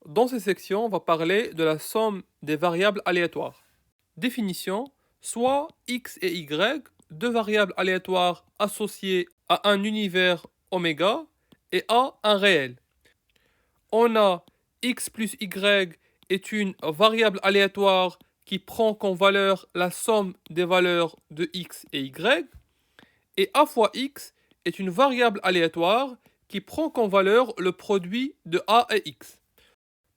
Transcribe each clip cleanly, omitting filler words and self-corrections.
Dans cette section, on va parler de la somme des variables aléatoires. Définition, soit x et y, deux variables aléatoires associées à un univers oméga et à un réel. On a x plus y est une variable aléatoire qui prend comme valeur la somme des valeurs de x et y, et a fois x est une variable aléatoire qui prend comme valeur le produit de a et x.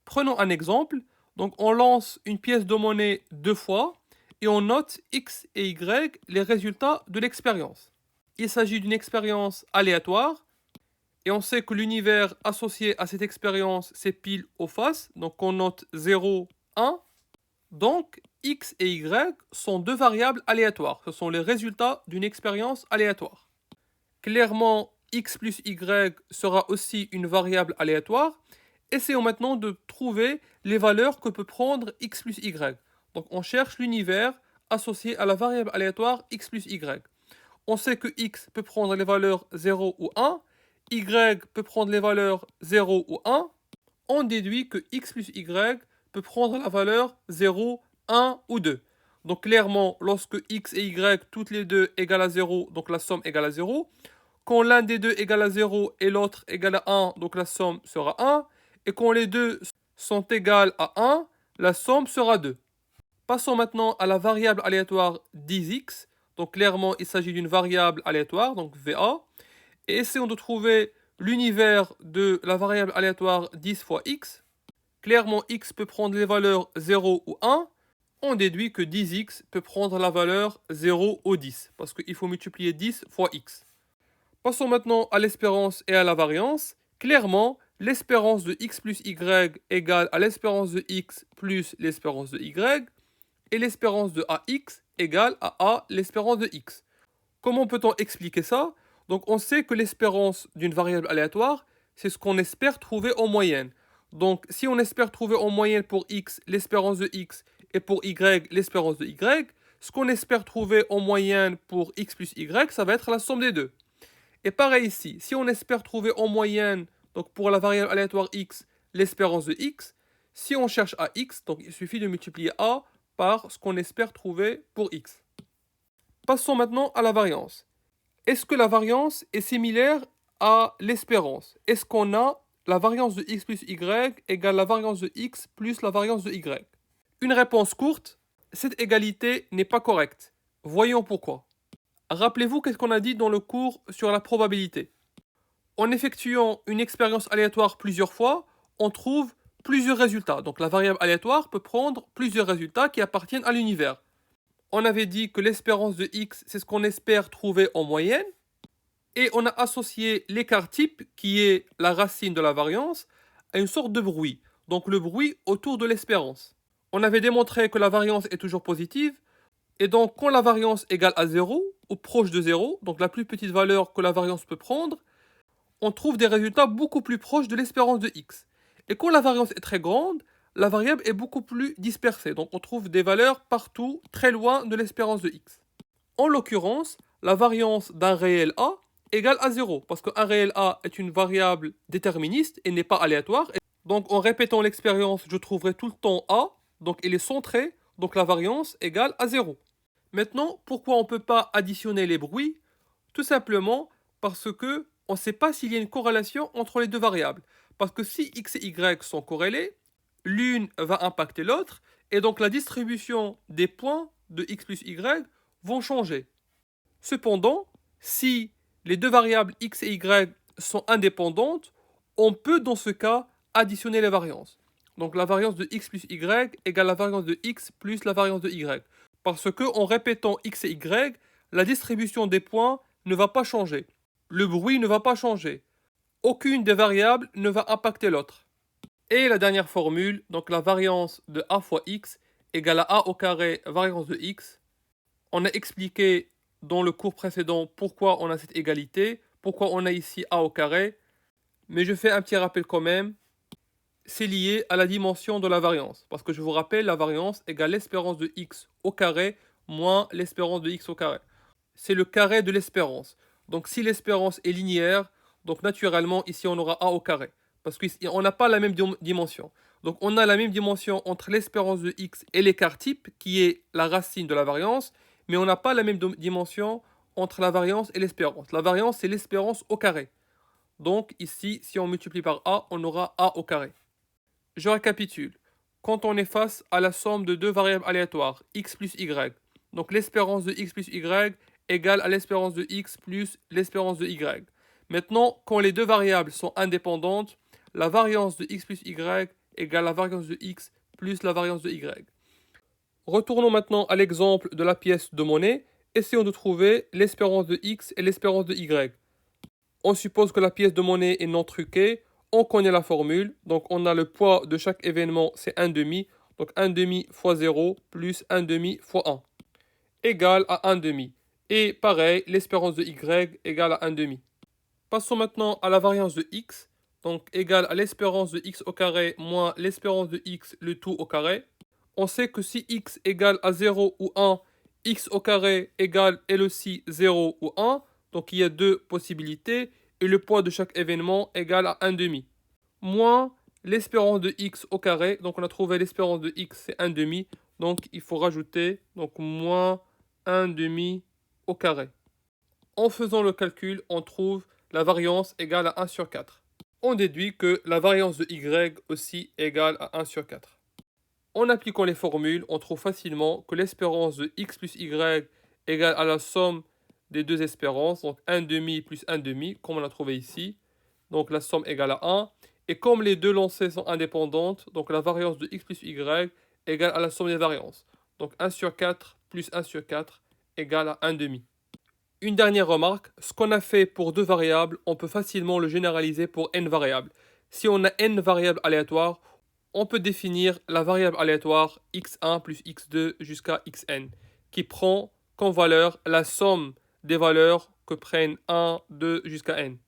Prenons un exemple. Donc on lance une pièce de monnaie deux fois et on note x et y, les résultats de l'expérience. Il s'agit d'une expérience aléatoire et on sait que l'univers associé à cette expérience, c'est pile ou face. Donc on note 0, 1. Donc x et y sont deux variables aléatoires. Ce sont les résultats d'une expérience aléatoire. Clairement, x plus y sera aussi une variable aléatoire. Essayons maintenant de trouver les valeurs que peut prendre x plus y. Donc on cherche l'univers associé à la variable aléatoire x plus y. On sait que x peut prendre les valeurs 0 ou 1, y peut prendre les valeurs 0 ou 1. On déduit que x plus y peut prendre la valeur 0, 1 ou 2. Donc clairement, lorsque x et y, toutes les deux égale à 0, donc la somme égale à 0. Quand l'un des deux égale à 0 et l'autre égale à 1, donc la somme sera 1. Et quand les deux sont égales à 1, la somme sera 2. Passons maintenant à la variable aléatoire 10x. Donc clairement, il s'agit d'une variable aléatoire, donc VA. Et essayons de trouver l'univers de la variable aléatoire 10 fois x. Clairement, x peut prendre les valeurs 0 ou 1. On déduit que 10x peut prendre la valeur 0 ou 10, parce qu'il faut multiplier 10 fois x. Passons maintenant à l'espérance et à la variance. Clairement, l'espérance de x plus y égale à l'espérance de x plus l'espérance de y, et l'espérance de ax égale à a l'espérance de x. Comment peut-on expliquer ça? Donc on sait que l'espérance d'une variable aléatoire, c'est ce qu'on espère trouver en moyenne. Donc si on espère trouver en moyenne pour x l'espérance de x et pour y l'espérance de y, ce qu'on espère trouver en moyenne pour x plus y, ça va être la somme des deux. Et pareil ici, si on espère trouver en moyenne, donc pour la variable aléatoire x, l'espérance de x, si on cherche à x, donc il suffit de multiplier a par ce qu'on espère trouver pour x. Passons maintenant à la variance. Est-ce que la variance est similaire à l'espérance? Est-ce qu'on a la variance de x plus y égale la variance de x plus la variance de y? Une réponse courte, cette égalité n'est pas correcte. Voyons pourquoi. Rappelez-vous qu'est-ce qu'on a dit dans le cours sur la probabilité. En effectuant une expérience aléatoire plusieurs fois, on trouve plusieurs résultats. Donc la variable aléatoire peut prendre plusieurs résultats qui appartiennent à l'univers. On avait dit que l'espérance de x, c'est ce qu'on espère trouver en moyenne. Et on a associé l'écart type, qui est la racine de la variance, à une sorte de bruit. Donc le bruit autour de l'espérance. On avait démontré que la variance est toujours positive. Et donc, quand la variance égale à 0, ou proche de 0, donc la plus petite valeur que la variance peut prendre, on trouve des résultats beaucoup plus proches de l'espérance de x. Et quand la variance est très grande, la variable est beaucoup plus dispersée. Donc on trouve des valeurs partout, très loin de l'espérance de x. En l'occurrence, la variance d'un réel a égale à 0, parce qu'un réel a est une variable déterministe et n'est pas aléatoire. Et donc en répétant l'expérience, je trouverai tout le temps a, donc il est centré, donc la variance égale à 0. Maintenant, pourquoi on ne peut pas additionner les bruits? Tout simplement parce que on ne sait pas s'il y a une corrélation entre les deux variables. Parce que si x et y sont corrélés, l'une va impacter l'autre, et donc la distribution des points de x plus y vont changer. Cependant, si les deux variables x et y sont indépendantes, on peut dans ce cas additionner les variances. Donc la variance de x plus y égale la variance de x plus la variance de y. Parce que en répétant x et y, la distribution des points ne va pas changer. Le bruit ne va pas changer. Aucune des variables ne va impacter l'autre. Et la dernière formule, donc la variance de a fois x égale à a au carré variance de x. On a expliqué dans le cours précédent pourquoi on a cette égalité, pourquoi on a ici a au carré. Mais je fais un petit rappel quand même. C'est lié à la dimension de la variance. Parce que je vous rappelle, la variance égale l'espérance de x au carré moins l'espérance de x au carré. C'est le carré de l'espérance. Donc si l'espérance est linéaire, donc naturellement ici on aura a au carré. parce qu'on n'a pas la même dimension. Donc on a la même dimension entre l'espérance de x et l'écart type, qui est la racine de la variance, mais on n'a pas la même dimension entre la variance et l'espérance. La variance, c'est l'espérance au carré. Donc ici, si on multiplie par a, on aura a au carré. Je récapitule. Quand on est face à la somme de deux variables aléatoires, x plus y, donc l'espérance de x plus y égale à l'espérance de x plus l'espérance de y. Maintenant, quand les deux variables sont indépendantes, la variance de x plus y égale la variance de x plus la variance de y. Retournons maintenant à l'exemple de la pièce de monnaie. Essayons de trouver l'espérance de x et l'espérance de y. On suppose que la pièce de monnaie est non truquée. On connaît la formule. Donc on a le poids de chaque événement, c'est 1 demi. Donc 1 demi fois 0 plus 1 demi fois 1 égale à 1 demi. Et pareil, l'espérance de y égale à 1 demi. Passons maintenant à la variance de x. Donc égale à l'espérance de x au carré moins l'espérance de x le tout au carré. On sait que si x égale à 0 ou 1, x au carré égale elle aussi 0 ou 1. Donc il y a deux possibilités. Et le poids de chaque événement égale à 1 demi. Moins l'espérance de x au carré. Donc on a trouvé l'espérance de x, c'est 1 demi. Donc il faut rajouter donc moins 1 demi au carré. En faisant le calcul, on trouve la variance égale à 1 sur 4. On déduit que la variance de y aussi égale à 1 sur 4. En appliquant les formules, on trouve facilement que l'espérance de x plus y égale à la somme des deux espérances, donc 1 demi plus 1 demi, comme on l'a trouvé ici. Donc la somme égale à 1. Et comme les deux lancées sont indépendantes, donc la variance de x plus y égale à la somme des variances. Donc 1 sur 4 plus 1 sur 4 égale à 1 demi. Une dernière remarque, ce qu'on a fait pour deux variables, on peut facilement le généraliser pour n variables. Si on a n variables aléatoires, on peut définir la variable aléatoire x1 plus x2 jusqu'à xn, qui prend comme valeur la somme des valeurs que prennent 1, 2 jusqu'à n.